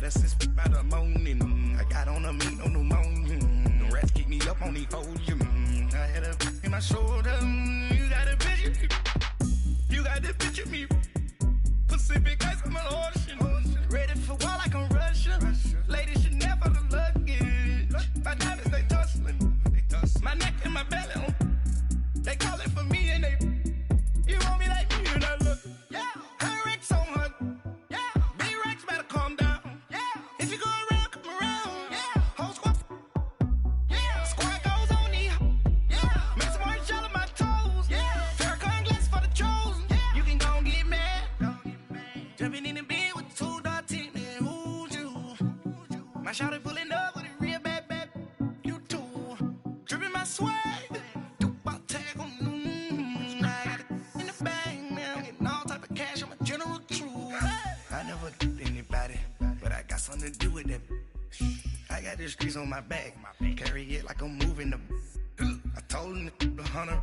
a six by the morning. I got on a meat, no pneumonia. The rats keep me up on the podium. I had a in my shoulder. You got a picture me. You got to picture me. Pacific ice on my ocean. Ready for war like I'm Russia. Ladies should never the luggage. My diamonds, they tussling. My neck and my belly. They call it for me and they. You want me like me and I look. Yeah. Her Rex on her. Yeah. B-Rex better calm down. Yeah. If you go around, come around. Yeah. Whole squad. Yeah. Squad goes on the. Yeah. Make some orange gel on my toes. Yeah. Farrakhan glass for the chosen. Yeah. You can go and get mad. Jumping in the bed with the 2.10 and who's you? My shawty pulling up with a real bad. You too. Dripping my swag. Something to do with that. I got the streets on my back. Carry it like I'm moving the. I told him the hunter,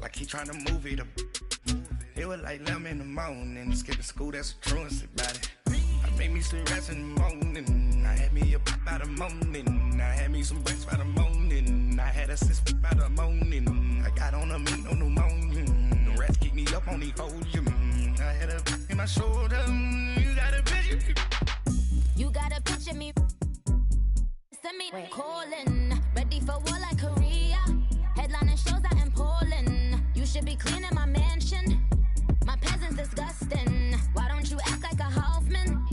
like he trying to move it up. It was like 11 in the morning. Skipping school, that's a truancy about it. I made me some rest in the morning. I had me up by the morning. I had me some breaks by the morning. I had a sis by the morning. I got on a meat, no pneumonia. The rats keep me up on the podium. I had a in my shoulder. You got a picture. You gotta picture me. Send me calling. Ready for war like Korea. Headlining shows out in Poland. You should be cleaning my mansion. My peasants disgusting. Why don't you act like a Hoffman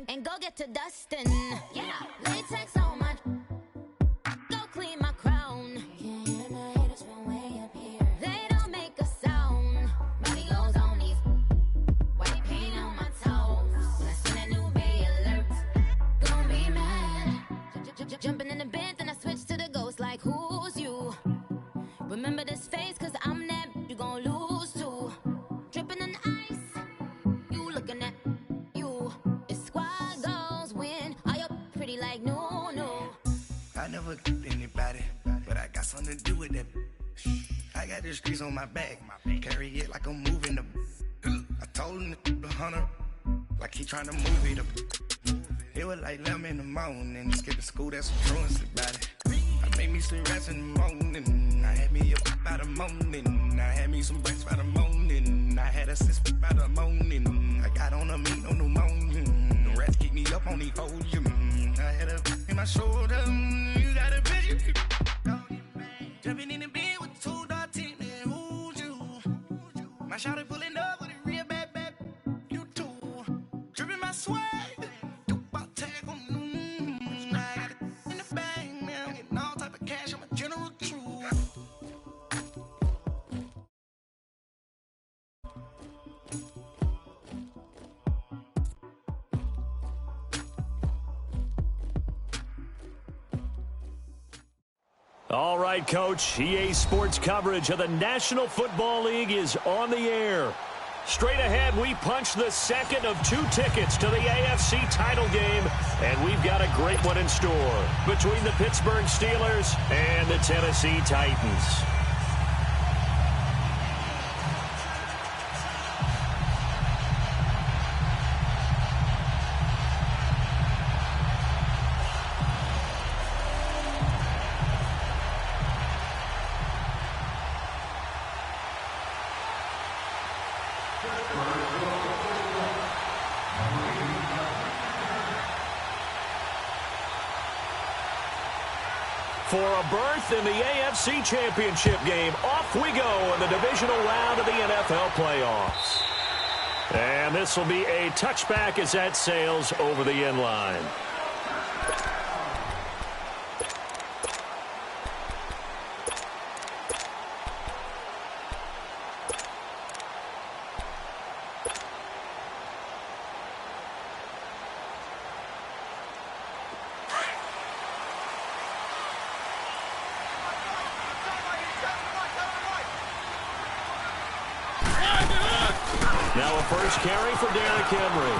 and go get to dustin'? Yeah, latex on my. Go clean my crown. Can't hear my haters from way up here. They don't make a sound. Body goes on these. White paint on my toes. When I see that new bay alert. Jumping in the bed, then I switch to the ghost like who's you? Remember this face, cause I'm that you gon' lose too. Dripping in ice, you looking at you. It's squad goals win, are you pretty like no. I never anybody, but I got something to do with that. I got the streets on my back, carry it like I'm moving the. I told him the hunter, like he trying to move it up. It was like 11 in the morning. Skipping school, that's a truancy about it. I made me some rest in the morning. I had me up by the morning. I had me some breaks by the morning. I had a sis by the morning. I got on a meat, no pneumonia. The rats keep me up on the podium. I had a in my shoulder. You got a picture. Jumping in the bed with the 2.10 and who's you? My shawty pulling up with a real bad. You too. Dripping my swag. All right, Coach. EA Sports coverage of the National Football League is on the air. Straight ahead, we punch the second of 2 tickets to the AFC title game, and we've got a great one in store between the Pittsburgh Steelers and the Tennessee Titans. For a berth in the AFC Championship game, off we go in the divisional round of the NFL playoffs. And this will be a touchback as that sails over the end line. Now a first carry for Derrick Henry.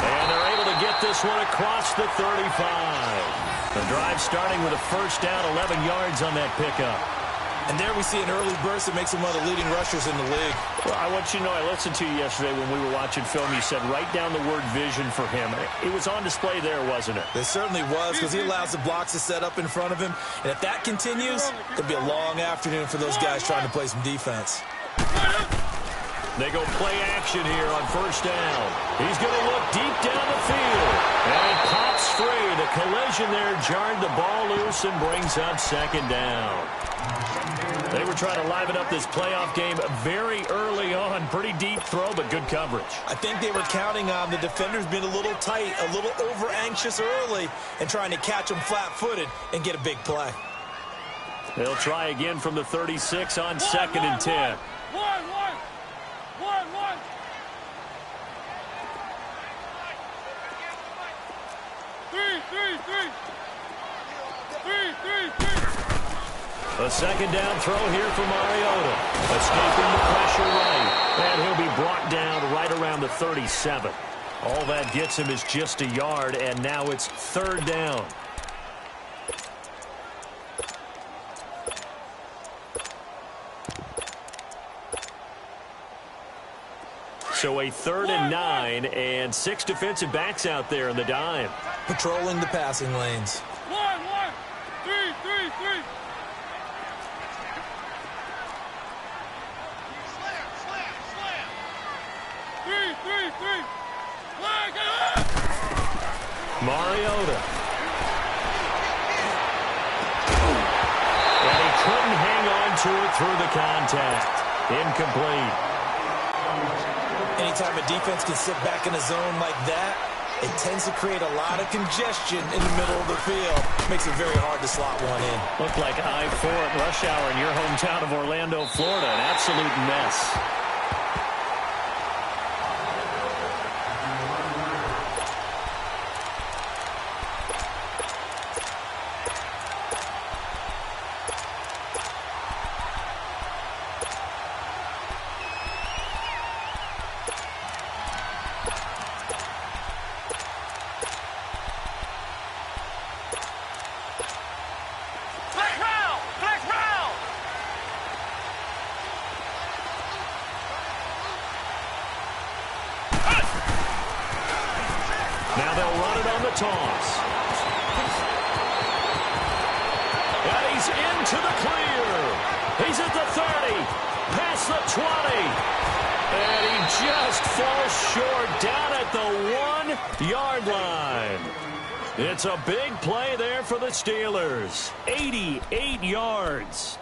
And they're able to get this one across the 35. The drive starting with a first down, 11 yards on that pickup. And there we see an early burst that makes him one of the leading rushers in the league. Well, I want you to know, I listened to you yesterday when we were watching film. You said write down the word vision for him. It was on display there, wasn't it? It certainly was, because he allows the blocks to set up in front of him. And if that continues, it'll be a long afternoon for those guys trying to play some defense. They go play action here on first down. He's going to look deep down the field. And it pops free. The collision there jarred the ball loose and brings up second down. They were trying to liven up this playoff game very early on. Pretty deep throw, but good coverage. I think they were counting on the defenders being a little tight, a little over-anxious early, and trying to catch them flat-footed and get a big play. They'll try again from the 36 on second and 10. A second down throw here for Mariota. Escaping the pressure right. And he'll be brought down right around the 37. All that gets him is just a yard, and now it's third down. So a 3rd and 9, and 6 defensive backs out there in the dime. Patrolling the passing lanes. 3. Mariota. And he couldn't hang on to it through the contact. Incomplete. Anytime a defense can sit back in a zone like that, it tends to create a lot of congestion in the middle of the field. Makes it very hard to slot one in. Looked like I-4 at rush hour in your hometown of Orlando, Florida. An absolute mess. Now they'll run it on the toss. And he's into the clear. He's at the 30, past the 20. And he just falls short down at the 1-yard line. It's a big play there for the Steelers. 88 yards.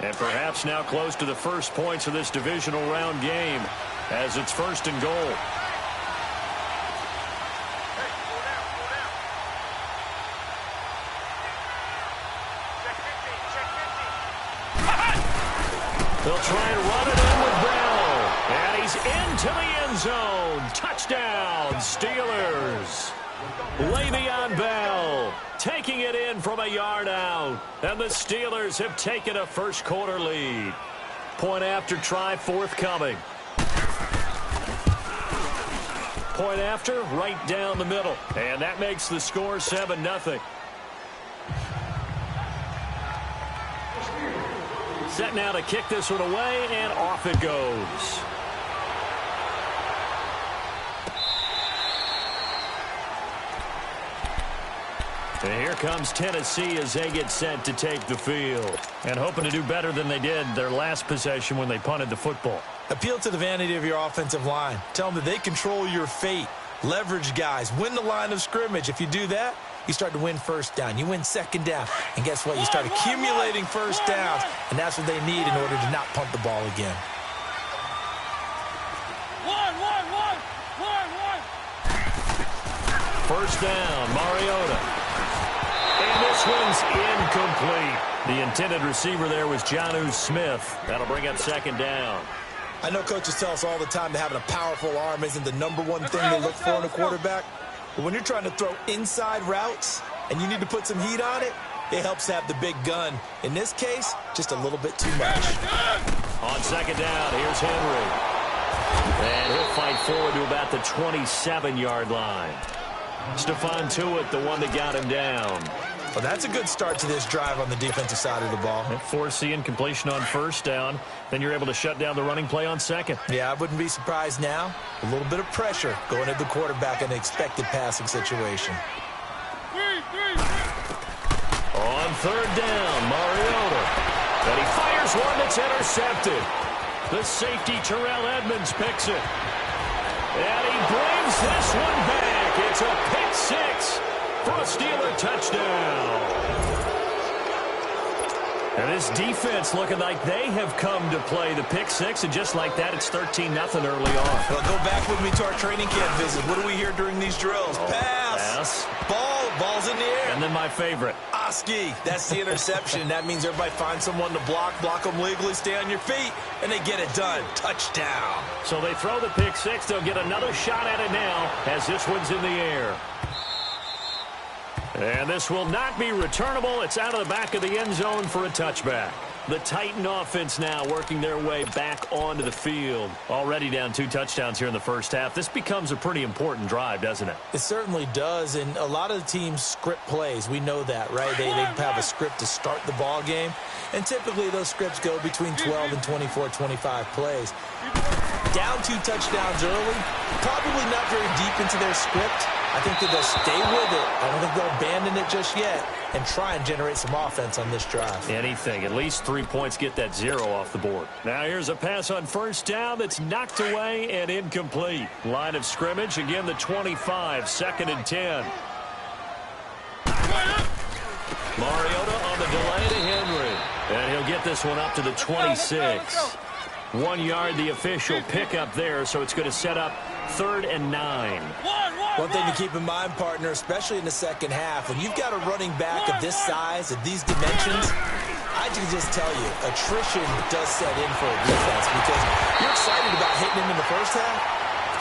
And perhaps now close to the first points of this divisional round game as it's 1st and goal. They'll try and run it in with Bell. And he's into the end zone. Touchdown, Steelers. Le'Veon Bell taking it in from a yard out. And the Steelers have taken a first-quarter lead. Point after try forthcoming. Point after, right down the middle. And that makes the score 7-0. Set now to kick this one away, and off it goes. And here comes Tennessee as they get set to take the field. And hoping to do better than they did their last possession when they punted the football. Appeal to the vanity of your offensive line. Tell them that they control your fate. Leverage guys. Win the line of scrimmage. If you do that, you start to win first down. You win second down. And guess what? You start accumulating first downs. And that's what they need in order to not punt the ball again. First down, Mariota. And this one's incomplete. The intended receiver there was Jonnu Smith. That'll bring up second down. I know coaches tell us all the time that having a powerful arm isn't the #1 thing they look for in a quarterback. But when you're trying to throw inside routes and you need to put some heat on it, it helps to have the big gun. In this case, just a little bit too much. On second down, here's Henry. And he'll fight forward to about the 27-yard line. Stephon Tuitt, the one that got him down. Well, that's a good start to this drive on the defensive side of the ball. Forcing completion on first down. Then you're able to shut down the running play on second. Yeah, I wouldn't be surprised now. A little bit of pressure going at the quarterback in an expected passing situation. On third down, Mariota. And he fires one that's intercepted. The safety, Terrell Edmonds, picks it. And he brings this one back. It's a pick six for a Steeler touchdown. And this defense looking like they have come to play the pick six, and just like that, it's 13-0 early on. Well, go back with me to our training camp visit. What do we hear during these drills? Pass. Ball's in the air. And then my favorite. Oski. That's the interception. That means everybody finds someone to block them legally, stay on your feet, and they get it done. Touchdown. So they throw the pick six. They'll get another shot at it now as this one's in the air. And this will not be returnable. It's out of the back of the end zone for a touchback. The Titan offense now working their way back onto the field. Already down 2 touchdowns here in the first half. This becomes a pretty important drive, doesn't it? It certainly does, and a lot of the teams script plays. We know that, right? They have a script to start the ball game, and typically those scripts go between 12 and 24, 25 plays. Down 2 touchdowns early, probably not very deep into their script. I think that they'll stay with it. I don't think they'll abandon it just yet and try and generate some offense on this drive. Anything. At least 3 points, get that 0 off the board. Now here's a pass on first down that's knocked away and incomplete. Line of scrimmage, again the 25, 2nd and 10. Mariota on the delay to Henry. And he'll get this one up to the 26. 1 yard, the official pickup there, so it's going to set up 3rd and 9. One thing to keep in mind, partner, especially in the second half, when you've got a running back of this size, of these dimensions, I can just tell you, attrition does set in for a defense because you're excited about hitting him in the first half.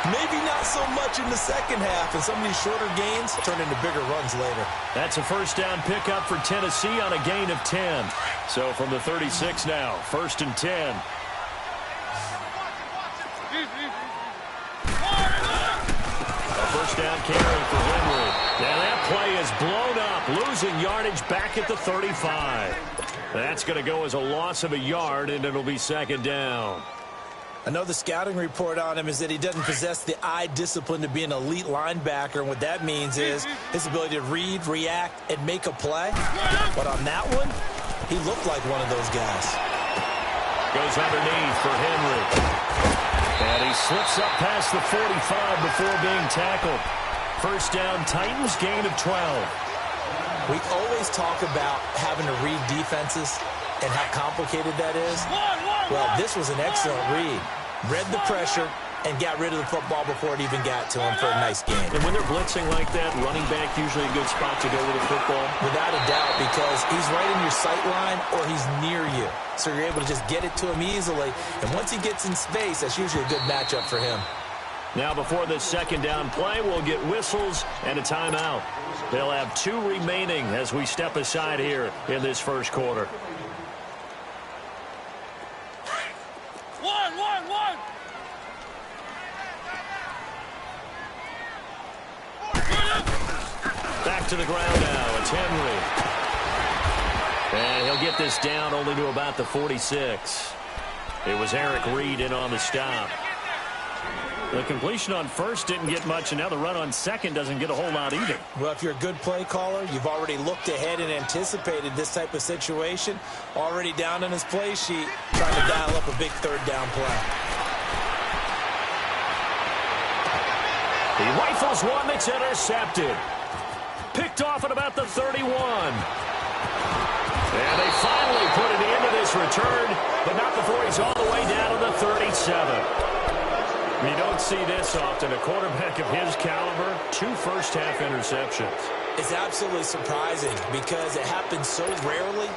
Maybe not so much in the second half, and some of these shorter gains turn into bigger runs later. That's a first down pickup for Tennessee on a gain of 10. So from the 36 now, 1st and 10. First down carry for Henry. And that play is blown up, losing yardage back at the 35. That's going to go as a loss of a yard, and it'll be 2nd down. I know the scouting report on him is that he doesn't possess the eye discipline to be an elite linebacker, and what that means is his ability to read, react, and make a play. But on that one, he looked like one of those guys. Goes underneath for Henry. And he slips up past the 45 before being tackled. First down, Titans, gain of 12. We always talk about having to read defenses and how complicated that is. Well, this was an excellent read. Read the pressure and got rid of the football before it even got to him for a nice game. And when they're blitzing like that, running back usually a good spot to go with the football? Without a doubt, because he's right in your sight line or he's near you. So you're able to just get it to him easily. And once he gets in space, that's usually a good matchup for him. Now before this 2nd down play, we'll get whistles and a timeout. They'll have 2 remaining as we step aside here in this first quarter. One. Back to the ground now. It's Henry. And he'll get this down only to about the 46. It was Eric Reed in on the stop. The completion on first didn't get much, and now the run on second doesn't get a whole lot either. Well, if you're a good play caller, you've already looked ahead and anticipated this type of situation. Already down on his play sheet, trying to dial up a big 3rd down play. He rifles one that's intercepted. Picked off at about the 31. And they finally put it into this return, but not before he's all the way down to the 37. You don't see this often. A quarterback of his caliber, 2 first-half interceptions. It's absolutely surprising because it happens so rarely.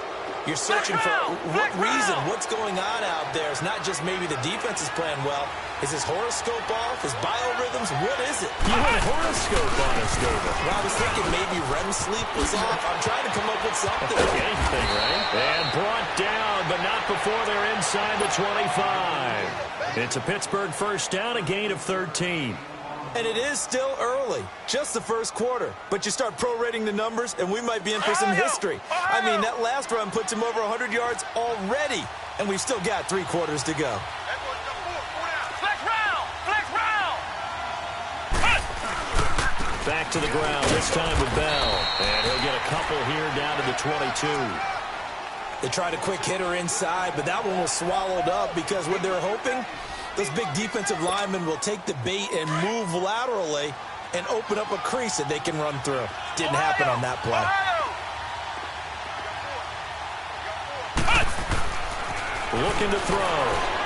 You're searching for what reason, what's going on out there. It's not just maybe the defense is playing well. Is his horoscope off? His biorhythms? What is it? You had a horoscope on us, David. Well, I was thinking maybe REM sleep was off. I'm trying to come up with something. Anything, right? And brought down, but not before they're inside the 25. It's a Pittsburgh first down, a gain of 13. And it is still early, just the first quarter. But you start prorating the numbers, and we might be in for some history. I mean, that last run puts him over 100 yards already, and we've still got 3 quarters to go. Back to the ground, this time with Bell. And he'll get a couple here down to the 22. They tried a quick hitter inside, but that one was swallowed up because what they're hoping, those big defensive linemen will take the bait and move laterally and open up a crease that they can run through. Didn't happen on that play. Looking to throw.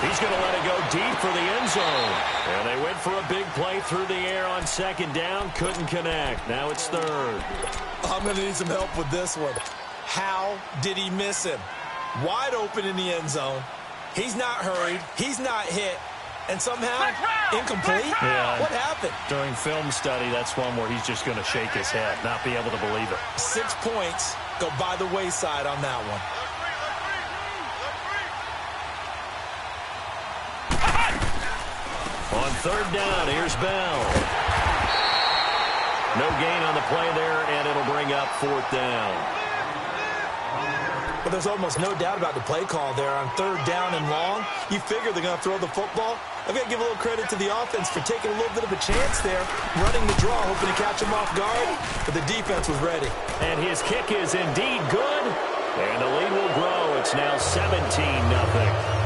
He's going to let it go deep for the end zone. And they went for a big play through the air on second down. Couldn't connect. Now it's third. I'm going to need some help with this one. How did he miss him? Wide open in the end zone. He's not hurried. He's not hit. And somehow, incomplete? Yeah. What happened? During film study, that's one where he's just going to shake his head, not be able to believe it. 6 points go by the wayside on that one. On third down, here's Bell. No gain on the play there, and it'll bring up fourth down. But there's almost no doubt about the play call there on third down and long. You figure they're going to throw the football. I've got to give a little credit to the offense for taking a little bit of a chance there, running the draw, hoping to catch him off guard, but the defense was ready. And his kick is indeed good, and the lead will grow. It's now 17-0.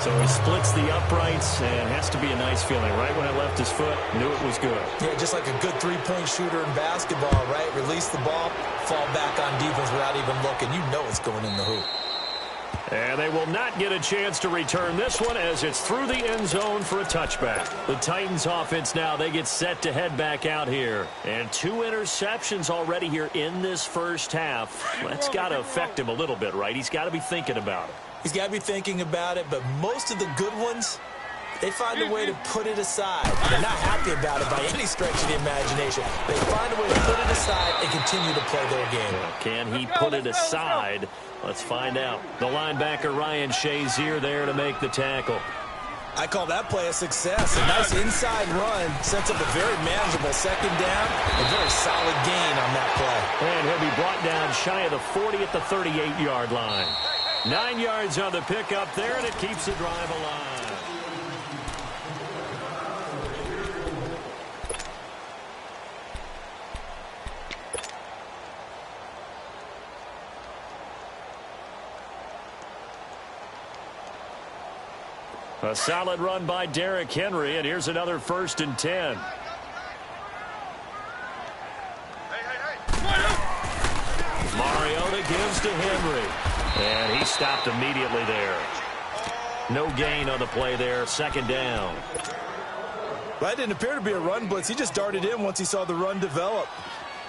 So he splits the uprights, and has to be a nice feeling. Right when it left his foot, knew it was good. Yeah, just like a good three-point shooter in basketball, right? Release the ball, fall back on defense without even looking. You know it's going in the hoop. And they will not get a chance to return this one as it's through the end zone for a touchback. The Titans offense now, they get set to head back out here. And 2 interceptions already here in this first half. That's got to affect him a little bit, right? He's got to be thinking about it. He's got to be thinking about it, but most of the good ones, they find a way to put it aside. They're not happy about it by any stretch of the imagination. They find a way to put it aside and continue to play their game. Can he put it aside? Let's find out. The linebacker, Ryan Shazier, there to make the tackle. I call that play a success. A nice inside run sets up a very manageable second down. A very solid gain on that play. And he'll be brought down shy of the 40 at the 38-yard line. 9 yards on the pickup there, and it keeps the drive alive. A solid run by Derrick Henry, and here's another 1st and 10. Mariota gives to Henry. And he stopped immediately there. No gain on the play there. 2nd down. Well, that didn't appear to be a run blitz. He just darted in once he saw the run develop.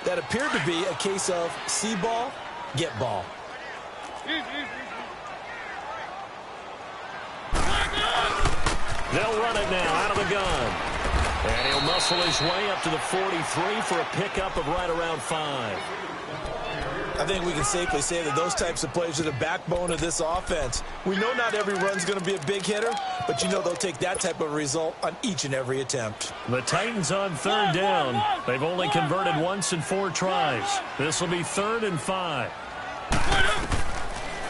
That appeared to be a case of see ball, get ball. They'll run it now out of the gun. And he'll muscle his way up to the 43 for a pickup of right around 5. I think we can safely say that those types of plays are the backbone of this offense. We know not every run's going to be a big hitter, but you know they'll take that type of result on each and every attempt. The Titans on 3rd down. They've only converted once in 4 tries. This will be 3rd and 5.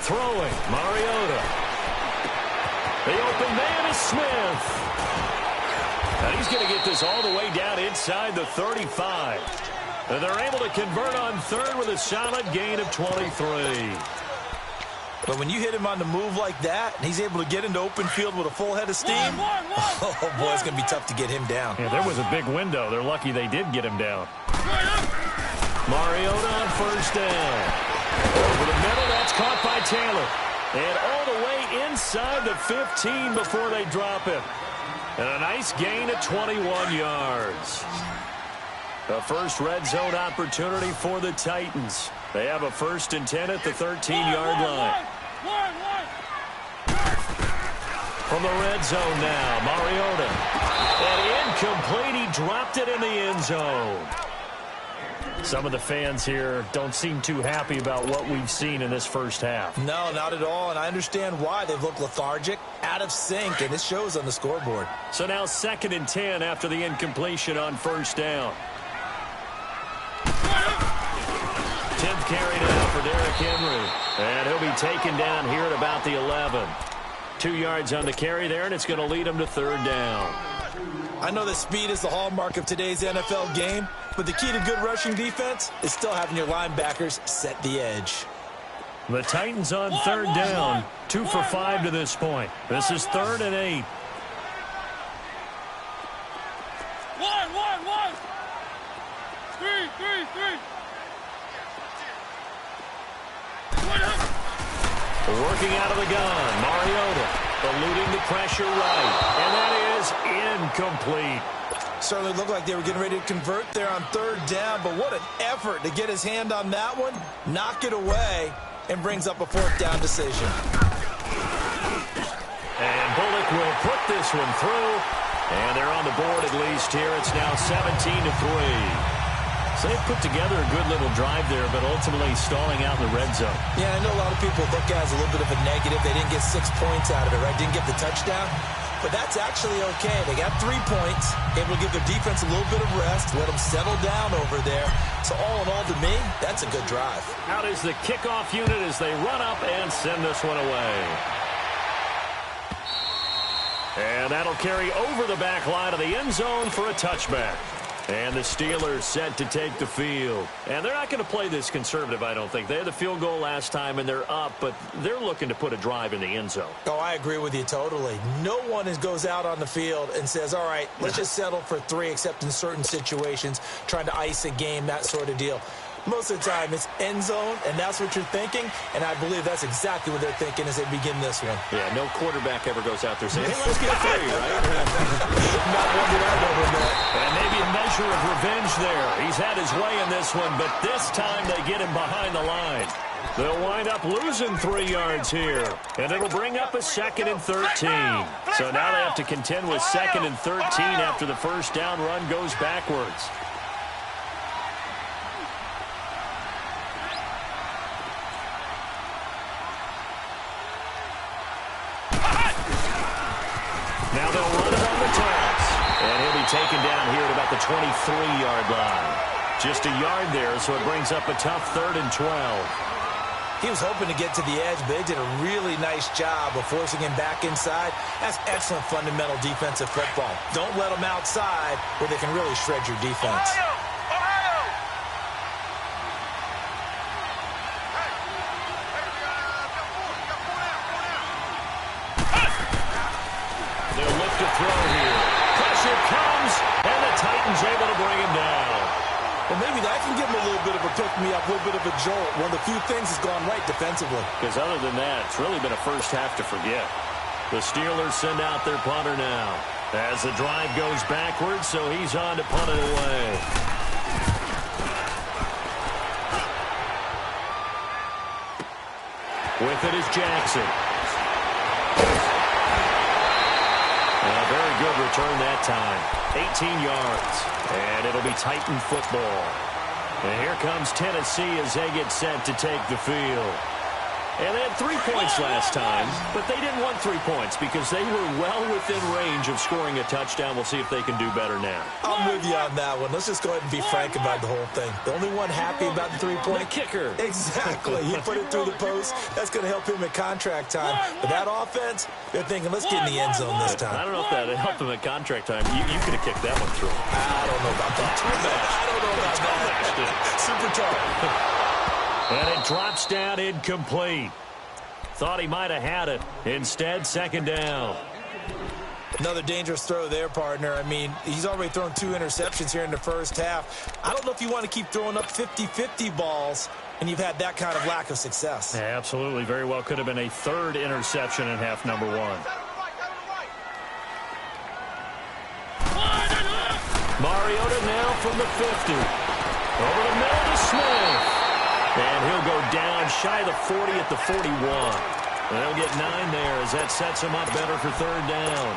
Throwing, Mariota. The open man is Smith. And he's going to get this all the way down inside the 35. And they're able to convert on 3rd with a solid gain of 23. But when you hit him on the move like that, and he's able to get into open field with a full head of steam, oh, boy, it's going to be tough to get him down. Yeah, there was a big window. They're lucky they did get him down. Mariota on 1st down. Over the middle, that's caught by Taylor. And all the way inside the 15 before they drop him. And a nice gain of 21 yards. The first red zone opportunity for the Titans. They have a 1st and 10 at the 13-yard line. From the red zone now, Mariota. And incomplete, he dropped it in the end zone. Some of the fans here don't seem too happy about what we've seen in this first half. No, not at all, and I understand why. They've looked lethargic, out of sync, and it shows on the scoreboard. So now 2nd and 10 after the incompletion on first down. 10th carry now for Derrick Henry. And he'll be taken down here at about the 11. 2 yards on the carry there, and it's going to lead him to 3rd down. I know that speed is the hallmark of today's NFL game, but the key to good rushing defense is still having your linebackers set the edge. The Titans on 3rd down, 2 for 5 to this point. This is 3rd and 8. Working out of the gun, Mariota eluding the pressure right, and that is incomplete. Certainly looked like they were getting ready to convert there on 3rd down, but what an effort to get his hand on that one, knock it away, and brings up a 4th down decision. And Bullock will put this one through, and they're on the board at least here. It's now 17-3. So they've put together a good little drive there, but ultimately stalling out in the red zone. Yeah, I know a lot of people look at it as a little bit of a negative. They didn't get 6 points out of it, right? Didn't get the touchdown. But that's actually okay. They got 3 points. It will give their defense a little bit of rest, let them settle down over there. So all in all, to me, that's a good drive. Out is the kickoff unit as they run up and send this one away. And that'll carry over the back line of the end zone for a touchback. And the Steelers set to take the field. And they're not going to play this conservative, I don't think. They had the field goal last time, and they're up, but they're looking to put a drive in the end zone. Oh, I agree with you totally. No one goes out on the field and says, all right, let's just settle for 3, except in certain situations, trying to ice a game, that sort of deal. Most of the time, it's end zone, and that's what you're thinking, and I believe that's exactly what they're thinking as they begin this one. Yeah, no quarterback ever goes out there saying, hey, let's get 3, right? Not one that I've ever met. And maybe a measure of revenge there. He's had his way in this one, but this time they get him behind the line. They'll wind up losing 3 yards here, and it'll bring up a 2nd and 13. So now they have to contend with 2nd and 13 after the first down run goes backwards. Now they'll run it on the toss. And he'll be taken down here at about the 23-yard line. Just a yard there, so it brings up a tough 3rd and 12. He was hoping to get to the edge, but they did a really nice job of forcing him back inside. That's excellent fundamental defensive football. Don't let them outside where they can really shred your defense. They'll look to throw here. Pressure comes, and the Titans able to bring him down. Well, maybe that can give him a little bit of a pick-me-up, a little bit of a jolt. One of the few things has gone right defensively. Because other than that, it's really been a first half to forget. The Steelers send out their punter now. As the drive goes backwards, so he's on to punt it away. With it is Jackson. A very good return that time. 18 yards. And it'll be Titan football. And here comes Tennessee as they get set to take the field. And they had 3 points last time, but they didn't want 3 points because they were well within range of scoring a touchdown. We'll see if they can do better now. I'm with you on that one. Let's just go ahead and be frank about the whole thing. The only one happy about the 3-point kicker. Exactly. He put it through the post. That's going to help him at contract time. But that offense, they're thinking, let's get in the end zone this time. I don't know if that helped him at contract time. You could have kicked that one through. I don't know about that. I don't know about that. Super tough. And it drops down incomplete. Thought he might have had it. Instead, 2nd down. Another dangerous throw there, partner. I mean, he's already thrown 2 interceptions here in the first half. I don't know if you want to keep throwing up 50-50 balls, and you've had that kind of lack of success. Yeah, absolutely. Very well could have been a 3rd interception in half number 1. Mariota now from the 50. Over the middle to Smith. And he'll go down shy of the 40 at the 41. And they'll get 9 there as that sets him up better for 3rd down.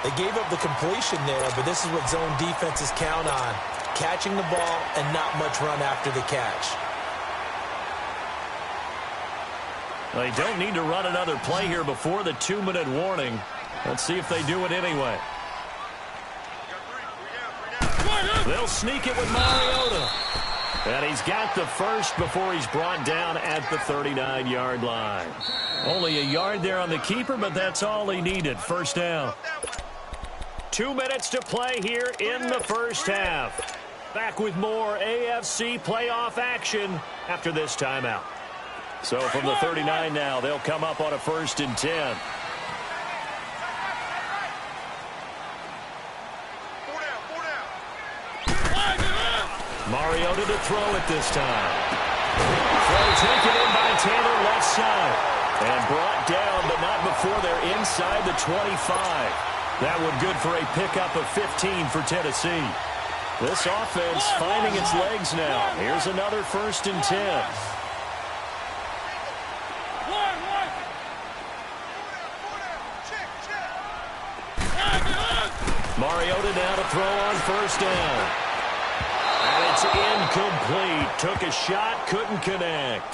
They gave up the completion there, but this is what zone defenses count on. catching the ball and not much run after the catch. They don't need to run another play here before the 2-minute warning. Let's see if they do it anyway. They'll sneak it with Mariota. And he's got the first before he's brought down at the 39-yard line. Only a yard there on the keeper, but that's all he needed. First down. 2 minutes to play here in the first half. Back with more AFC playoff action after this timeout. So from the 39 now, they'll come up on a 1st and 10. Mariota to throw it this time. Throw taken in by Taylor left side. And brought down, but not before they're inside the 25. That one good for a pickup of 15 for Tennessee. This offense finding its legs now. Here's another 1st and 10. Mariota now to throw on 1st down. And it's incomplete. Took a shot, couldn't connect.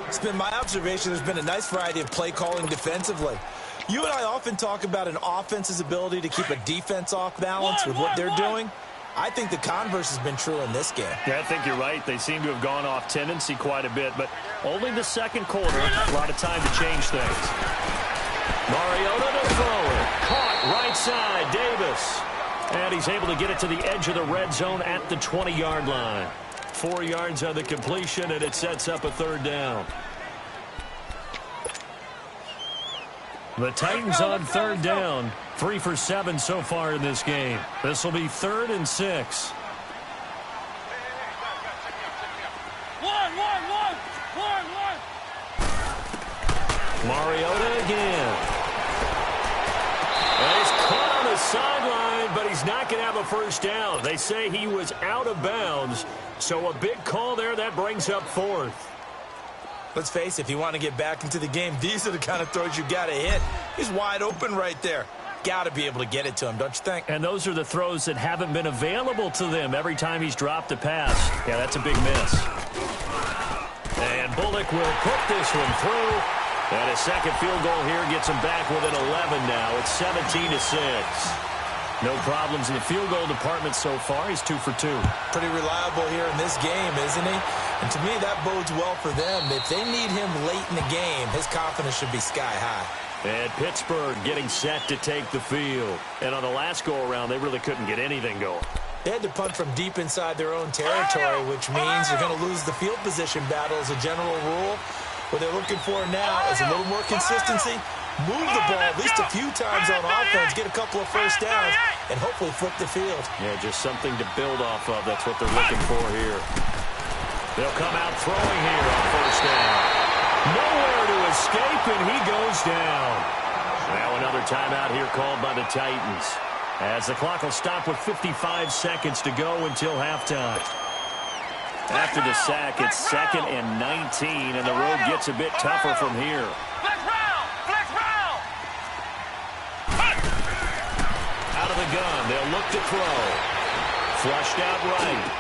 It's been my observation there's been a nice variety of play calling defensively. You and I often talk about an offense's ability to keep a defense off balance with what they're doing. I think the converse has been true in this game. Yeah, I think you're right. They seem to have gone off tendency quite a bit, but only the second quarter. A lot of time to change things. Mariota to throw it. Caught right side, Davis. And he's able to get it to the edge of the red zone at the 20-yard line. 4 yards on the completion, and it sets up a 3rd down. The Titans on 3rd down. 3 for 7 so far in this game. This will be 3rd and 6. Mariota again. And he's caught on the sideline, but he's not going to have a 1st down. They say he was out of bounds, so a big call there. That brings up 4th. Let's face it, if you want to get back into the game, these are the kind of throws you got to hit. He's wide open right there. Got to be able to get it to him, don't you think? And those are the throws that haven't been available to them every time he's dropped a pass. Yeah, that's a big miss. And Bullock will put this one through. And a second field goal here gets him back within 11 now. It's 17-6. No problems in the field goal department so far. He's 2 for 2. Pretty reliable here in this game, isn't he? And to me, that bodes well for them. If they need him late in the game, his confidence should be sky high. And Pittsburgh getting set to take the field. And on the last go-around, they really couldn't get anything going. They had to punt from deep inside their own territory, which means you're going to lose the field position battle as a general rule. What they're looking for now is a little more consistency, move the ball at least a few times on offense, get a couple of 1st downs, and hopefully flip the field. Yeah, just something to build off of. That's what they're looking for here. They'll come out throwing here on 1st down. Nowhere to escape, and he goes down. Now another timeout here called by the Titans, as the clock will stop with 55 seconds to go until halftime. After the sack, it's 2nd and 19, and the road gets a bit tougher from here. Out of the gun, they'll look to throw. Flushed out right.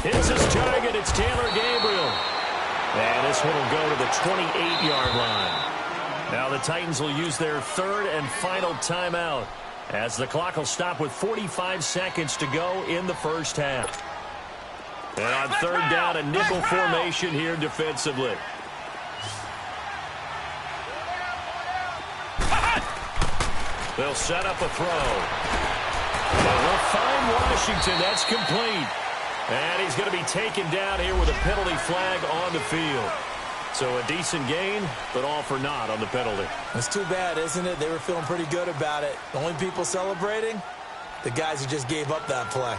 Hits his target, it's Taylor Gabriel. And this one will go to the 28-yard line. Now the Titans will use their 3rd and final timeout, as the clock will stop with 45 seconds to go in the first half. And on 3rd down, a nickel formation here defensively. They'll set up a throw. And they'll find Washington. That's complete. And he's going to be taken down here with a penalty flag on the field. So a decent gain, but all for naught on the penalty. It's too bad, isn't it? They were feeling pretty good about it. The only people celebrating, the guys who just gave up that play.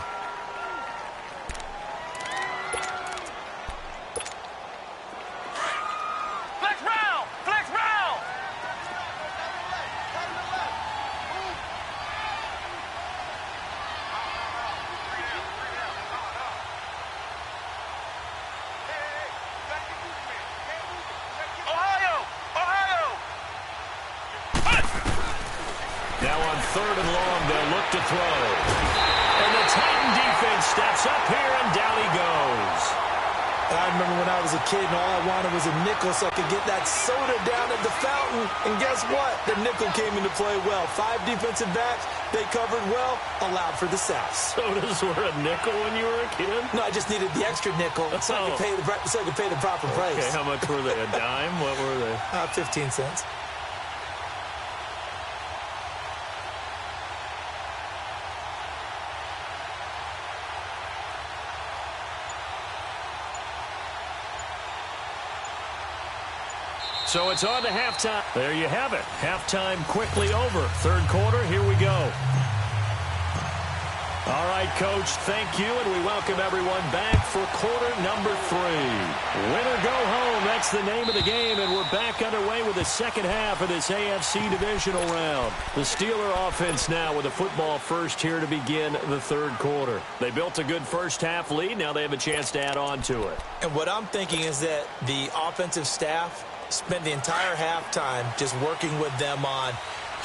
up here, and down he goes. I remember when I was a kid and all I wanted was a nickel so I could get that soda down at the fountain. And guess what? The nickel came into play well. 5 defensive backs, they covered well, allowed for the sacks. Sodas were a nickel when you were a kid? No, I just needed the extra nickel so I could pay the proper price. Okay, how much were they? A dime? What were they? 15 cents. So it's on to halftime. There you have it. Halftime quickly over. Third quarter, here we go. All right, Coach, thank you, and we welcome everyone back for quarter number 3. Win or go home, that's the name of the game, and we're back underway with the second half of this AFC divisional round. The Steeler offense now with the football first here to begin the third quarter. They built a good first half lead. Now they have a chance to add on to it. And what I'm thinking is that the offensive staff spent the entire halftime just working with them on,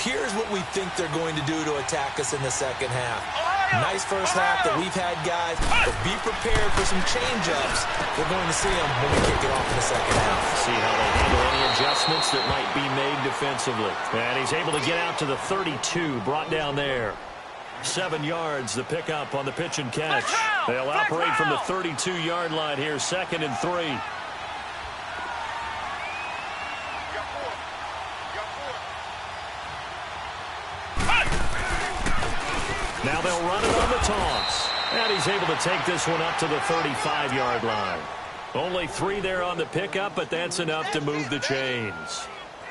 here's what we think they're going to do to attack us in the second half. Nice first half that we've had, guys, but be prepared for some change-ups. We're going to see them when we kick it off in the second half. See how they handle any adjustments that might be made defensively. And he's able to get out to the 32, brought down there. 7 yards, the pickup on the pitch and catch. They'll operate from the 32-yard line here, 2nd and 3. Now they'll run it on the toss. And he's able to take this one up to the 35-yard line. Only 3 there on the pickup, but that's enough to move the chains.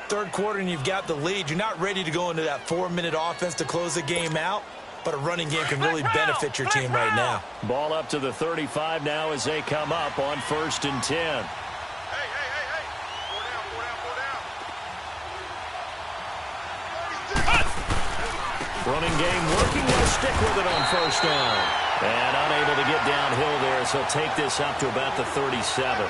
Third quarter and you've got the lead. You're not ready to go into that 4-minute offense to close the game out, but a running game can really benefit your team right now. Ball up to the 35 now as they come up on 1st and 10. Running game working. Will stick with it on 1st down. And unable to get downhill there, so he'll take this up to about the 37.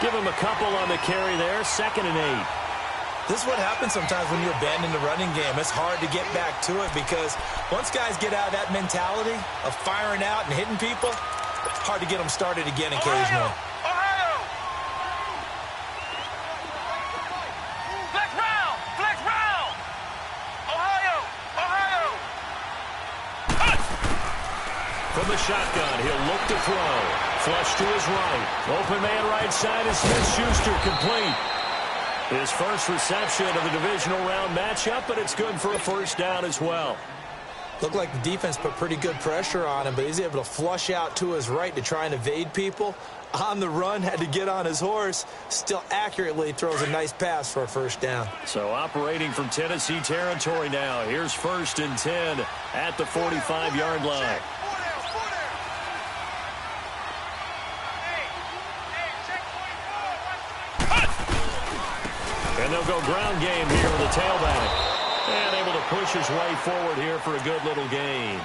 Give him a couple on the carry there, 2nd and 8. This is what happens sometimes when you abandon the running game. It's hard to get back to it because once guys get out of that mentality of firing out and hitting people, it's hard to get them started again occasionally. From the shotgun, he'll look to throw. Flush to his right. Open man right side is Smith-Schuster, complete. His first reception of the divisional round matchup, but it's good for a 1st down as well. Looked like the defense put pretty good pressure on him, but he's able to flush out to his right to try and evade people. On the run, had to get on his horse. Still accurately throws a nice pass for a 1st down. So operating from Tennessee territory now. Here's 1st and 10 at the 45-yard line. And they'll go ground game here with the tailback. And able to push his way forward here for a good little gain.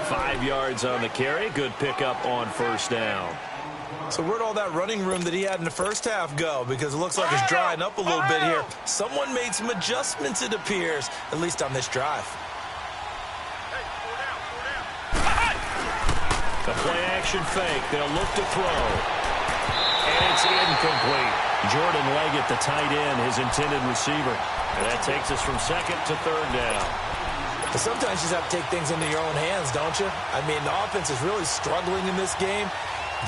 5 yards on the carry. Good pickup on 1st down. So where'd all that running room that he had in the first half go? Because it looks like it's drying up a little bit here. Someone made some adjustments, it appears, at least on this drive. The play-action fake. They'll look to throw. And it's incomplete. Jordan Leggett, the tight end, his intended receiver. And that takes us from 2nd to 3rd down. But sometimes you just have to take things into your own hands, don't you? I mean, the offense is really struggling in this game.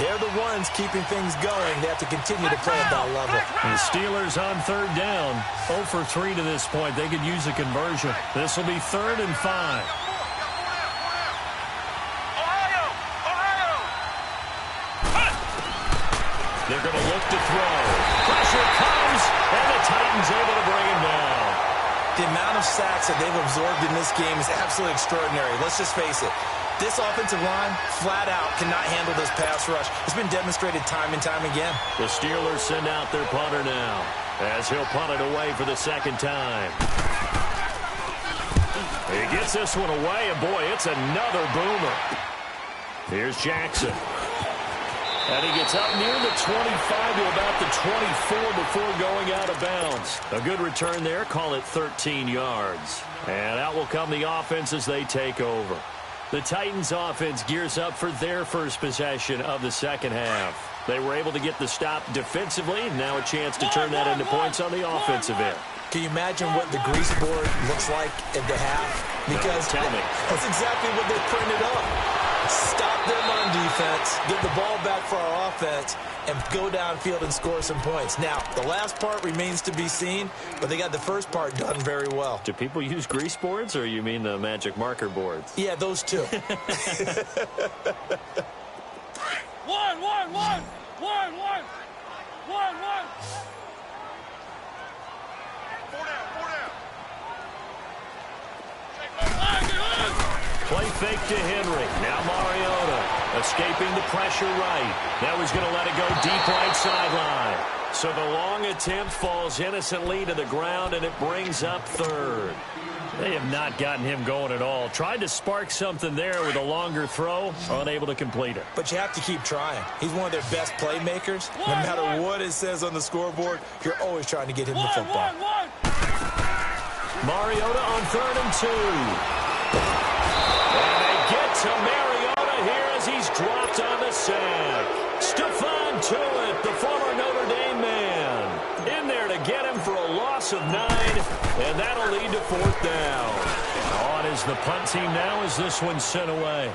They're the ones keeping things going. They have to continue to play at that level. And the Steelers on 3rd down. 0 for 3 to this point. They could use a conversion. This will be 3rd and 5. They're going to look to throw. Pressure comes, and the Titans able to bring him down. The amount of sacks that they've absorbed in this game is absolutely extraordinary. Let's just face it. This offensive line, flat out, cannot handle this pass rush. It's been demonstrated time and time again. The Steelers send out their punter now, as he'll punt it away for the 2nd time. He gets this one away, and boy, it's another boomer. Here's Jackson. And he gets up near the 25 to about the 24 before going out of bounds. A good return there. Call it 13 yards. And out will come the offense as they take over. The Titans offense gears up for their first possession of the second half. They were able to get the stop defensively. Now a chance to turn that into points on the offensive end. Can you imagine what the grease board looks like at the half? Because tell me. That's exactly what they printed up. Stop them on defense, get the ball back for our offense, and go downfield and score some points. Now, the last part remains to be seen, but they got the first part done very well. Do people use grease boards, or you mean the magic marker boards? Yeah, those two. One. Play fake to Henry. Now Mariota escaping the pressure right. Now he's going to let it go deep right sideline. So the long attempt falls innocently to the ground, and it brings up third. They have not gotten him going at all. Tried to spark something there with a longer throw, unable to complete it. But you have to keep trying. He's one of their best playmakers. No matter what it says on the scoreboard, you're always trying to get him the football. Mariota on 3rd and 2. And they get to Mariota here as he's dropped on the sack. Stephon Tuitt, the former Notre Dame man, in there to get him for a loss of 9, and that'll lead to 4th down. On is the punt team now as this one's sent away.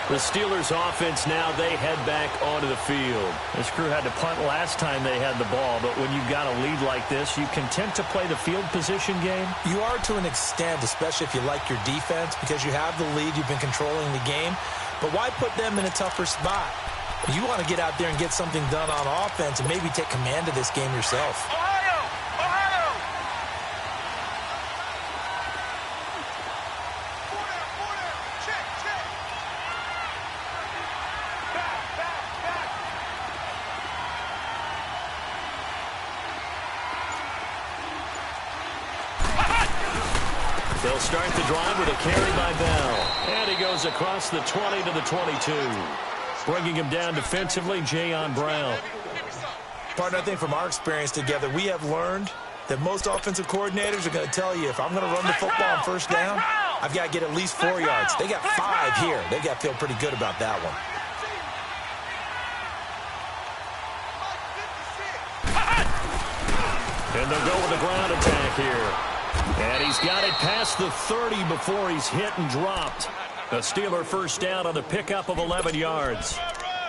The Steelers offense now, they head back onto the field. This crew had to punt last time they had the ball, but when you've got a lead like this, you content to play the field position game? You are to an extent, especially if you like your defense, because you have the lead, you've been controlling the game. But why put them in a tougher spot? You want to get out there and get something done on offense and maybe take command of this game yourself. They'll start the drive with a carry by Bell. And he goes across the 20 to the 22. Bringing him down defensively, Jayon Brown. Partner, I think from our experience together, we have learned that most offensive coordinators are going to tell you, if I'm going to run the football on 1st down, I've got to get at least 4 yards. They got 5 here. They got to feel pretty good about that one. And they'll go with the ground attack here. And he's got it past the 30 before he's hit and dropped. A Steeler 1st down on the pickup of 11 yards.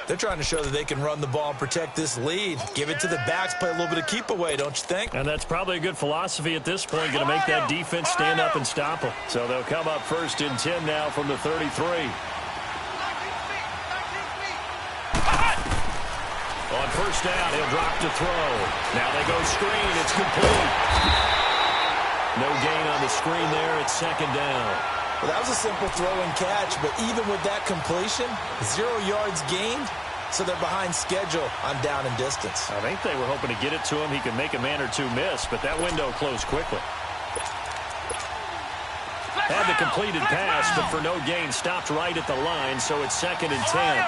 They're trying to show that they can run the ball and protect this lead. Give it to the backs, play a little bit of keep away, don't you think? And that's probably a good philosophy at this point, going to make that defense stand up and stop them. So they'll come up 1st and 10 now from the 33. On 1st down, he'll drop to throw. Now they go screen. It's complete. No gain on the screen there. It's 2nd down. Well, that was a simple throw and catch, but even with that completion, 0 yards gained, so they're behind schedule on down and distance. I think they were hoping to get it to him. He could make a man or two miss, but that window closed quickly. Had the completed pass, but for no gain, stopped right at the line, so it's 2nd and 10.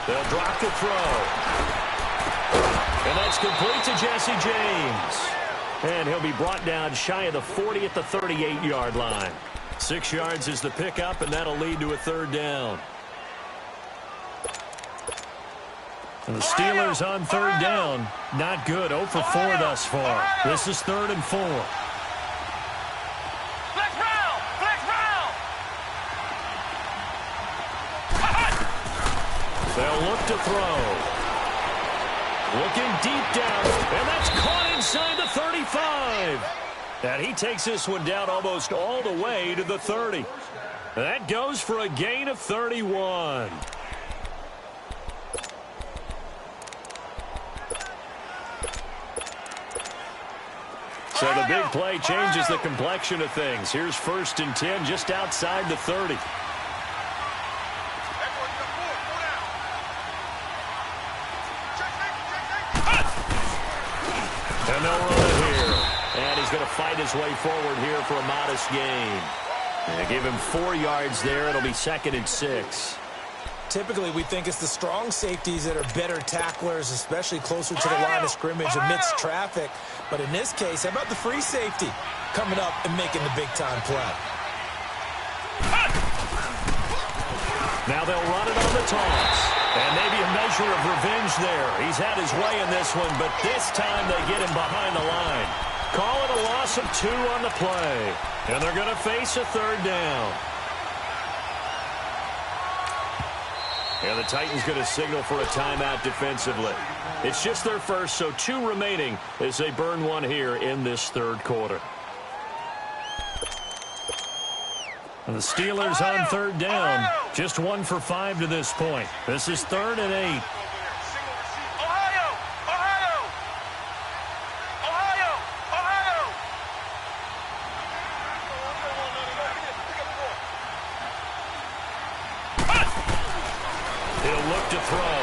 They'll drop the throw. And that's complete to Jesse James. And he'll be brought down shy of the 40 at the 38-yard line. 6 yards is the pickup, and that'll lead to a 3rd down. And the Steelers on 3rd down. Not good. 0 for 4 thus far. This is 3rd and 4. They'll look to throw. Looking deep down, and that's caught inside the 35. And he takes this one down almost all the way to the 30. That goes for a gain of 31. So the big play changes the complexion of things. Here's 1st and 10 just outside the 30. And they'll run it here. And he's going to fight his way forward here for a modest gain. And they give him 4 yards there. It'll be 2nd and 6. Typically, we think it's the strong safeties that are better tacklers, especially closer to the line of scrimmage amidst traffic. But in this case, how about the free safety coming up and making the big-time play? Now they'll run it on the toss. And maybe a measure of revenge there. He's had his way in this one, but this time they get him behind the line. Call it a loss of 2 on the play. And they're going to face a 3rd down. And the Titans going to signal for a timeout defensively. It's just their first, so 2 remaining as they burn one here in this 3rd quarter. And the Steelers on 3rd down. Just 1 for 5 to this point. This is 3rd and 8. He'll look to throw.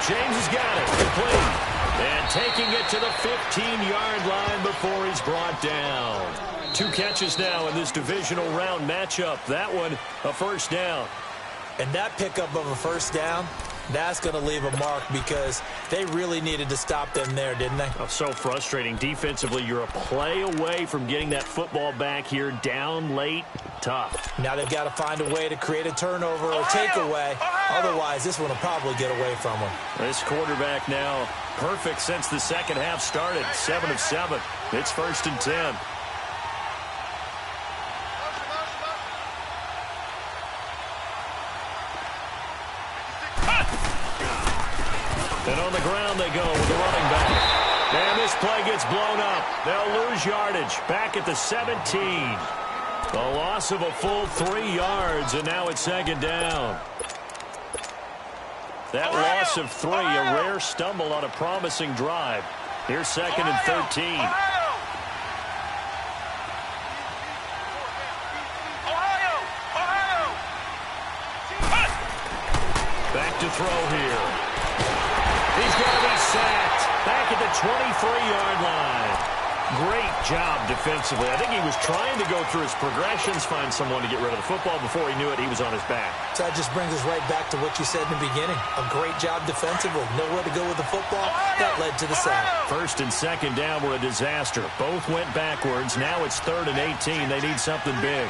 James has got it. Complete. And taking it to the 15-yard line before he's brought down. 2 catches now in this divisional round matchup. That one, a 1st down. And that pickup of a 1st down, that's going to leave a mark because they really needed to stop them there, didn't they? Oh, so frustrating. Defensively, you're a play away from getting that football back here down late. Tough. Now they've got to find a way to create a turnover or takeaway. Otherwise, this one will probably get away from them. This quarterback now perfect since the second half started. 7 of 7. It's 1st and 10. And on the ground they go with the running back. And this play gets blown up. They'll lose yardage back at the 17. A loss of a full 3 yards, and now it's 2nd down. That loss of 3, a rare stumble on a promising drive. Here's 2nd and 13. Back to throw here. He's going to be sacked back at the 23-yard line. Great job defensively. I think he was trying to go through his progressions, find someone to get rid of the football. Before he knew it, he was on his back. So that just brings us right back to what you said in the beginning. A great job defensively. Nowhere to go with the football. That led to the sack. 1st and 2nd down were a disaster. Both went backwards. Now it's 3rd and 18. They need something big.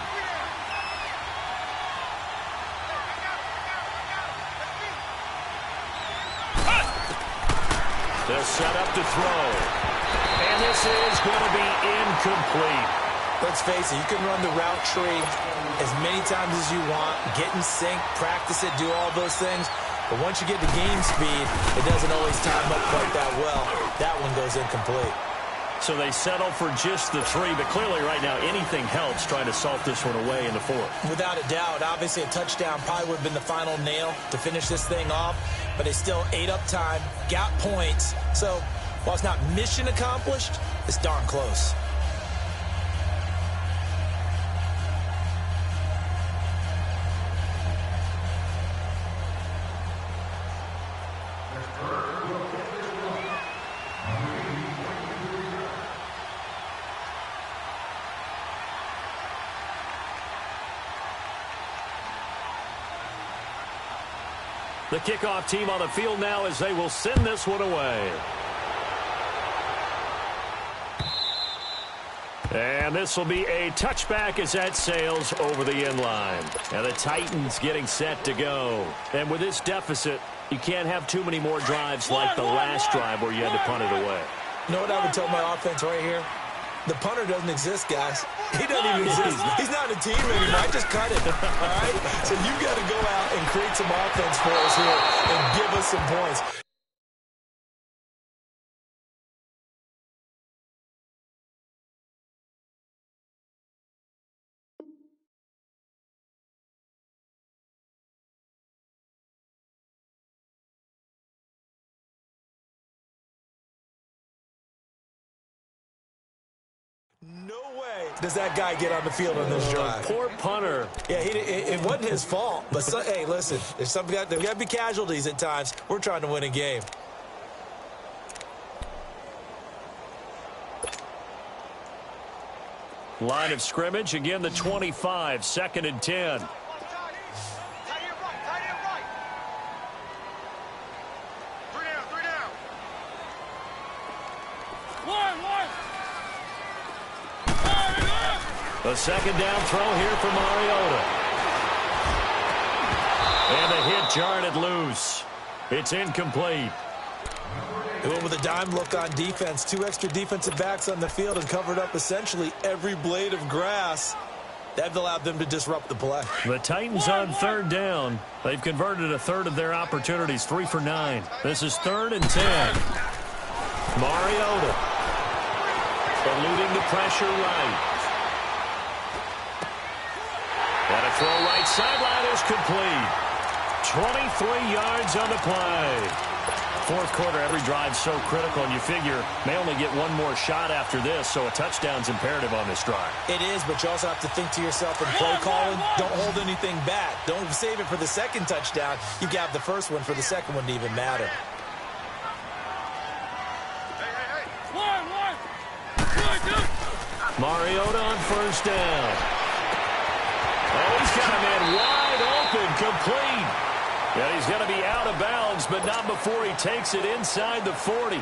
They'll set up to throw. And this is going to be incomplete. Let's face it, you can run the route tree as many times as you want, get in sync, practice it, do all those things. But once you get to game speed, it doesn't always time up quite that well. That one goes incomplete. So they settle for just the 3, but clearly right now anything helps trying to salt this one away in the 4th. Without a doubt, obviously a touchdown probably would have been the final nail to finish this thing off, but they still ate up time, got points. So while it's not mission accomplished, it's darn close. The kickoff team on the field now as they will send this one away. And this will be a touchback as that sails over the end line. And the Titans getting set to go. And with this deficit, you can't have too many more drives like the last drive where you had to punt it away. You know what I would tell my offense right here? The punter doesn't exist, guys. He doesn't even exist. He's not a team anymore. I just cut it, all right? So you've got to go out and create some offense for us here and give us some points. No way does that guy get on the field on this drive. Poor punter. Yeah, it wasn't his fault. But, hey, listen, there's got to be casualties at times. We're trying to win a game. Line of scrimmage, again the 25, 2nd and 10. A 2nd down throw here for Mariota. And the hit jarred it loose. It's incomplete. They went with a dime look on defense. 2 extra defensive backs on the field and covered up essentially every blade of grass. That allowed them to disrupt the play. The Titans on 3rd down. They've converted a third of their opportunities, 3 for 9. This is 3rd and 10. Mariota eluding the pressure right. And a throw right sideline is complete. 23 yards on the play. 4th quarter, every drive so critical, and you figure may only get one more shot after this, so a touchdown's imperative on this drive. It is, but you also have to think to yourself in play calling, don't hold anything back. Don't save it for the 2nd touchdown. You got the 1st one for the 2nd one to even matter. Mariota on 1st down. Oh, he's got a man wide open, complete. Yeah, he's going to be out of bounds, but not before he takes it inside the 40.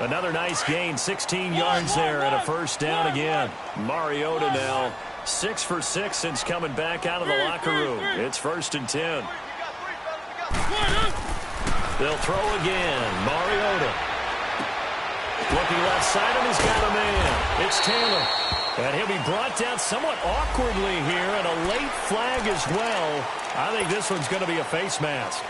Another nice gain, 16 yards there, and a 1st down again. Mariota now 6 for 6 since coming back out of the locker room. It's 1st and 10. They'll throw again. Mariota looking left side, and he's got a man. It's Taylor. And he'll be brought down somewhat awkwardly here, and a late flag as well. I think this one's going to be a face mask.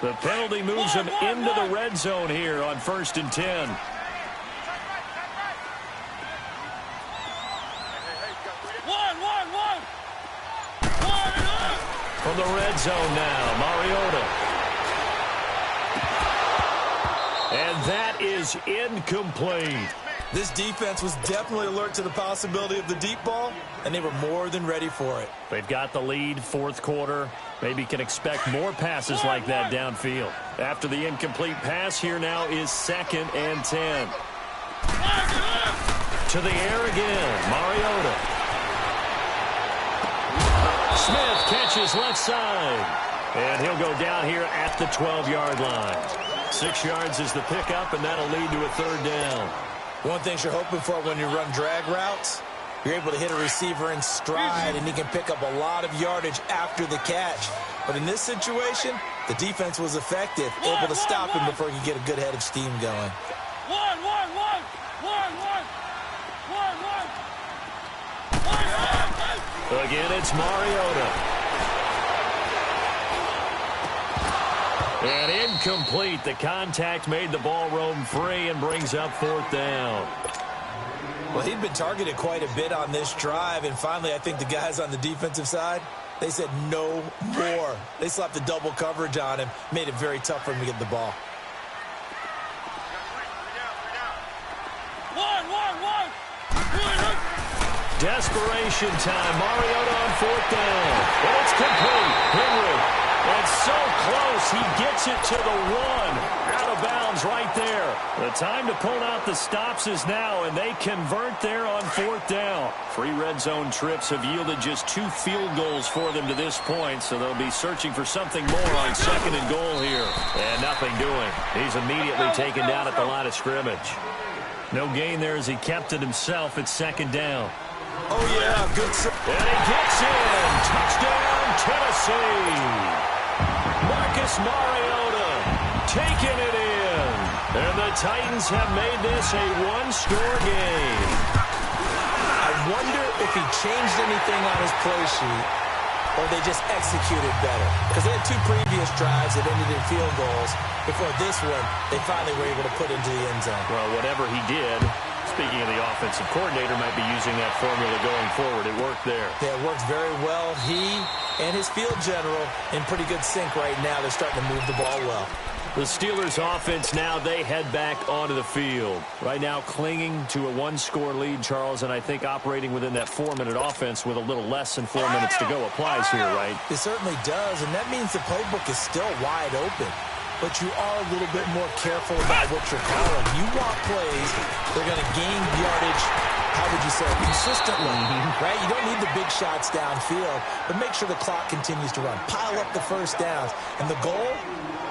The penalty moves him into the red zone here on 1st and 10. From the red zone now, Mariota. And that is incomplete. This defense was definitely alert to the possibility of the deep ball, and they were more than ready for it. They've got the lead, 4th quarter. Maybe can expect more passes like that downfield. After the incomplete pass, here now is 2nd and 10. To the air again, Mariota. Smith catches left side. And he'll go down here at the 12-yard line. 6 yards is the pickup, and that'll lead to a 3rd down. One thing you're hoping for when you run drag routes, you're able to hit a receiver in stride, and he can pick up a lot of yardage after the catch. But in this situation, the defense was effective, able to stop him before he could get a good head of steam going. Again, it's Mariota. And incomplete. The contact made the ball roam free and brings up 4th down. Well, he'd been targeted quite a bit on this drive, and finally I think the guys on the defensive side, they said no more. They slapped the double coverage on him, made it very tough for him to get the ball. Desperation time. Mariota on 4th down. And it's complete. Henry. And so close. He gets it to the 1. Out of bounds right there. The time to pull out the stops is now, and they convert there on 4th down. 3 red zone trips have yielded just 2 field goals for them to this point, so they'll be searching for something more on 2nd and goal here. And nothing doing. He's immediately taken down at the line of scrimmage. No gain there as he kept it himself at 2nd down. Oh, yeah, good. And he gets in. Touchdown, Tennessee. Marcus Mariota taking it in. And the Titans have made this a 1-score game. I wonder if he changed anything on his play sheet. or they just executed better? Because they had 2 previous drives that ended in field goals. Before this one, they finally were able to put into the end zone. Well, whatever he did, speaking of the offensive coordinator, might be using that formula going forward. It worked there. Yeah, it worked very well. He and his field general in pretty good sync right now. They're starting to move the ball well. The Steelers offense now, they head back onto the field. Right now clinging to a 1-score lead, Charles, and I think operating within that 4-minute offense with a little less than 4 minutes to go applies here, right? It certainly does, and that means the playbook is still wide open. But you are a little bit more careful about what you're calling. You want plays that are going to gain yardage, how would you say, consistently, right? You don't need the big shots downfield, but make sure the clock continues to run. Pile up the first downs. And the goal,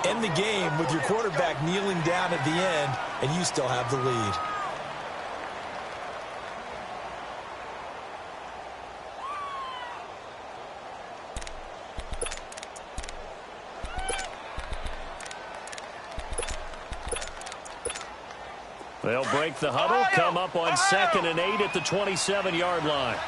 end the game with your quarterback kneeling down at the end, and you still have the lead. They'll break the huddle, come up on 2nd and 8 at the 27-yard line.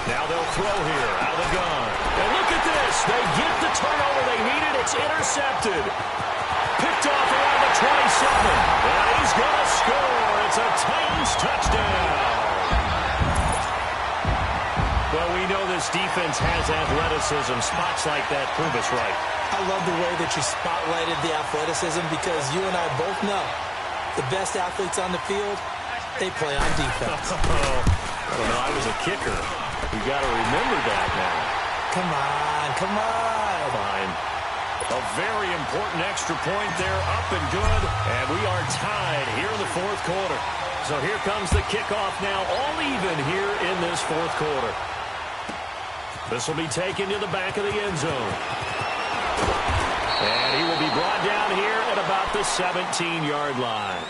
Now they'll throw here out of the gun. And look at this. They get the turnover they needed. It's intercepted. Picked off around the 27. And he's going to score. It's a Titans touchdown. Well, we know this defense has athleticism. Spots like that prove us right. I love the way that you spotlighted the athleticism because you and I both know the best athletes on the field, they play on defense. I don't know. I was a kicker. You got to remember that now. Come on, come on. Fine. A very important extra point there, up and good. And we are tied here in the 4th quarter. So here comes the kickoff now, all even here in this 4th quarter. This will be taken to the back of the end zone. And he will be brought down here at about the 17-yard line.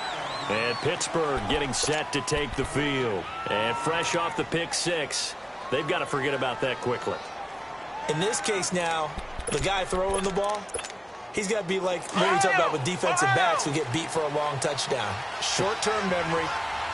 And Pittsburgh getting set to take the field. And fresh off the pick 6, they've got to forget about that quickly. In this case now, the guy throwing the ball, he's got to be like what we talk about with defensive backs who get beat for a long touchdown. Short-term memory,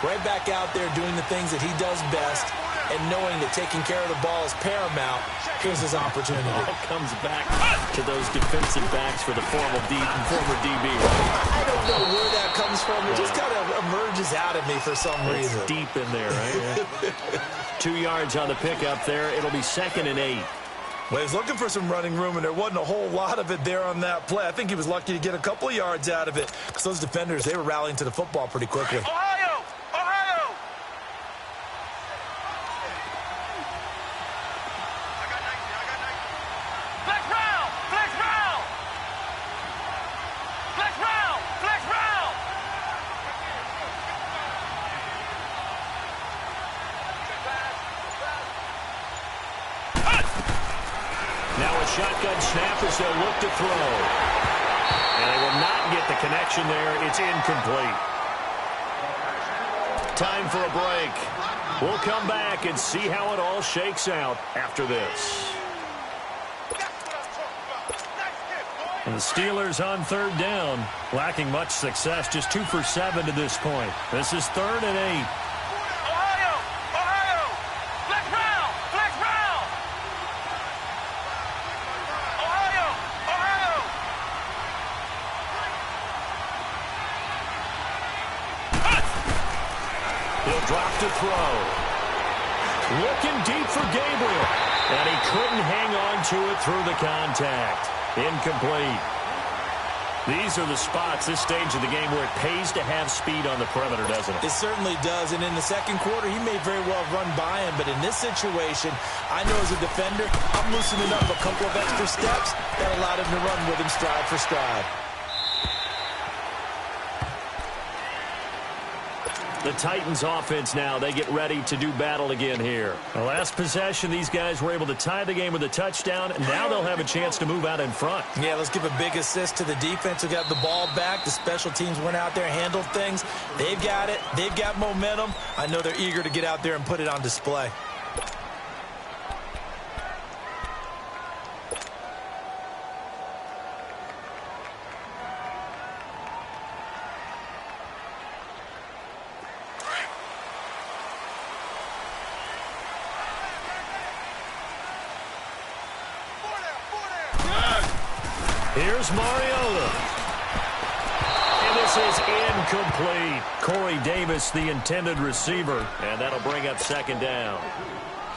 right back out there doing the things that he does best, and knowing that taking care of the ball is paramount. Here's his opportunity. It all comes back to those defensive backs for the former DB. I don't know where that comes from. It just kind of emerges out of me for some reason. It's deep in there, right? 2 yards on the pickup there. It'll be 2nd and 8. Well, he's looking for some running room, and there wasn't a whole lot of it there on that play. I think he was lucky to get a couple of yards out of it because those defenders, they were rallying to the football pretty quickly. Ohio! Ohio! Flex round! Flex round! Flex round! Flex round! Now a shotgun snap as they'll look to throw. And they will not get the connection there. It's incomplete. Time for a break. We'll come back and see how it all shakes out after this. And the Steelers on 3rd down, lacking much success, just 2 for 7 to this point. This is 3rd and 8. Ohio! Ohio! Flex round! Flex round! Ohio! Ohio! He'll drop to throw. Looking deep for Gabriel. And he couldn't hang on to it through the contact. Incomplete. These are the spots, this stage of the game, where it pays to have speed on the perimeter, doesn't it? It certainly does. And in the 2nd quarter, he may very well run by him. But in this situation, I know as a defender, I'm loosening up a couple of extra steps that allowed him to run with him stride for stride. The Titans offense now, they get ready to do battle again here. The last possession, these guys were able to tie the game with a touchdown, and now they'll have a chance to move out in front. Yeah, let's give a big assist to the defense who got the ball back. The special teams went out there and handled things. They've got it. They've got momentum. I know they're eager to get out there and put it on display. Here's Mariota. And this is incomplete. Corey Davis, the intended receiver. And that'll bring up second down.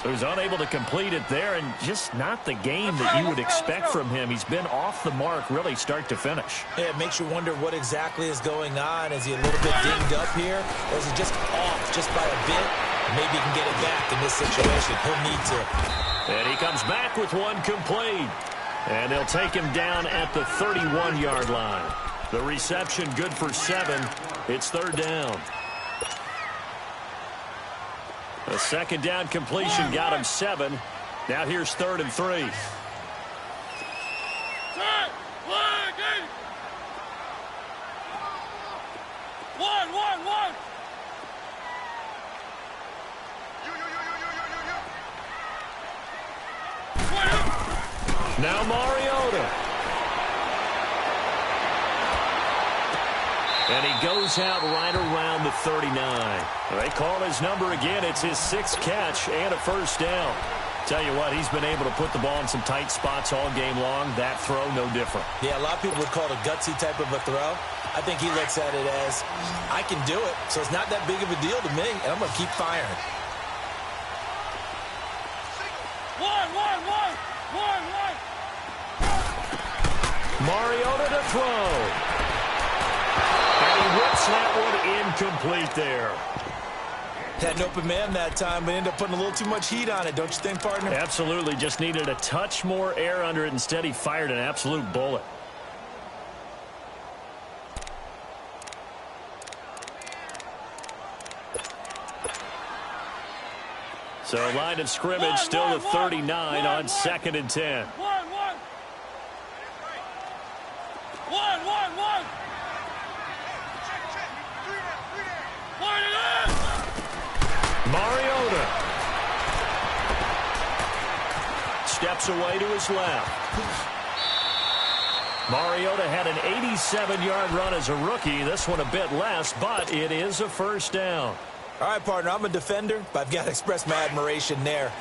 So he's unable to complete it there, and just not the game that you would expect from him. He's been off the mark really start to finish. Yeah, it makes you wonder what exactly is going on. Is he a little bit dinged up here? Or is he just off just by a bit? Maybe he can get it back in this situation. He'll need to. And he comes back with one complete. And they'll take him down at the 31-yard line. The reception good for 7. It's third down. A second down completion got him 7. Now here's 3rd and 3. Now Mariota. And he goes out right around the 39. They call his number again. It's his 6th catch and a first down. Tell you what, he's been able to put the ball in some tight spots all game long. That throw, no different. Yeah, a lot of people would call it a gutsy type of a throw. I think he looks at it as, I can do it, so it's not that big of a deal to me, and I'm going to keep firing. Mariota to throw. And he whips that one incomplete there. Had an open man that time, but ended up putting a little too much heat on it, don't you think, partner? Absolutely. Just needed a touch more air under it. Instead, he fired an absolute bullet. So line of scrimmage still the 39 on 2nd and 10. Mariota steps away to his left. Mariota had an 87-yard run as a rookie. This one a bit less, but it is a first down. All right, partner, I'm a defender, but I've got to express my admiration there.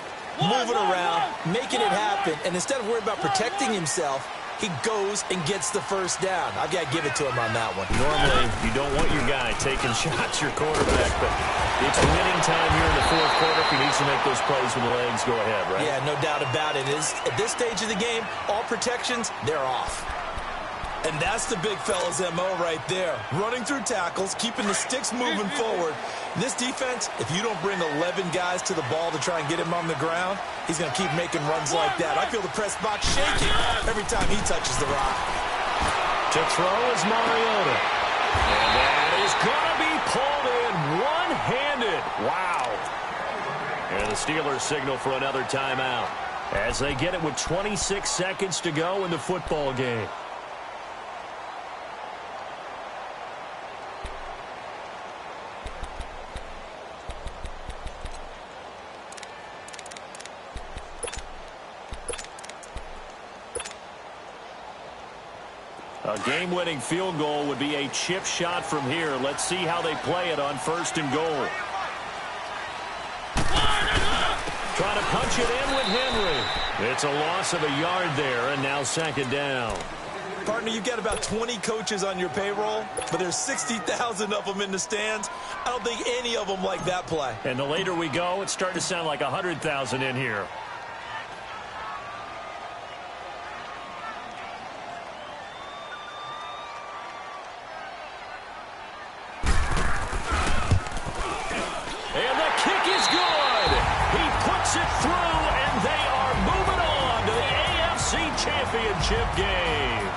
Moving around, making it happen, and instead of worrying about protecting himself, he goes and gets the first down. I've got to give it to him on that one. Normally, you don't want your guy taking shots, your quarterback, but it's winning time here in the 4th quarter. If he needs to make those plays with the legs, go ahead, right? Yeah, no doubt about it. At this stage of the game, all protections, they're off. And that's the big fella's MO right there. Running through tackles, keeping the sticks moving forward. This defense, if you don't bring 11 guys to the ball to try and get him on the ground, he's going to keep making runs like that. I feel the press box shaking every time he touches the rock. To throw is Mariota. And that is going to be pulled in one-handed. Wow. And the Steelers signal for another timeout as they get it with 26 seconds to go in the football game. A game-winning field goal would be a chip shot from here. Let's see how they play it on 1st and goal. Trying to punch it in with Henry. It's a loss of a yard there, and now 2nd down. Partner, you've got about 20 coaches on your payroll, but there's 60,000 of them in the stands. I don't think any of them like that play. And the later we go, it's starting to sound like 100,000 in here. Championship game.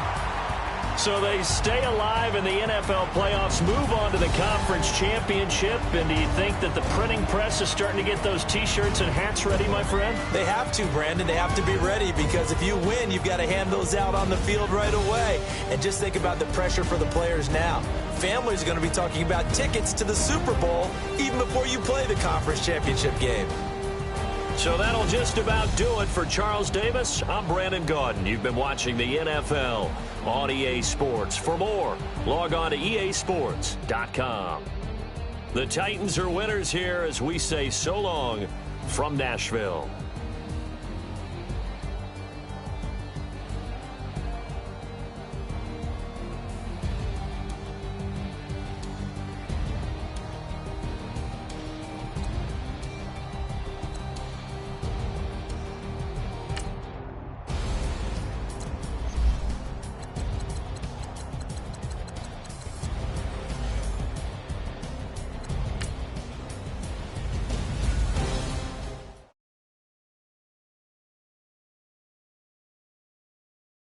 So they stay alive in the NFL playoffs, move on to the conference championship. And do you think that the printing press is starting to get those T-shirts and hats ready, my friend? They have to, Brandon. They have to be ready because if you win, you've got to hand those out on the field right away. And just think about the pressure for the players now. Families are going to be talking about tickets to the Super Bowl even before you play the conference championship game. So that'll just about do it for Charles Davis. I'm Brandon Gaudin. You've been watching the NFL on EA Sports. For more, log on to easports.com. The Titans are winners here as we say so long from Nashville.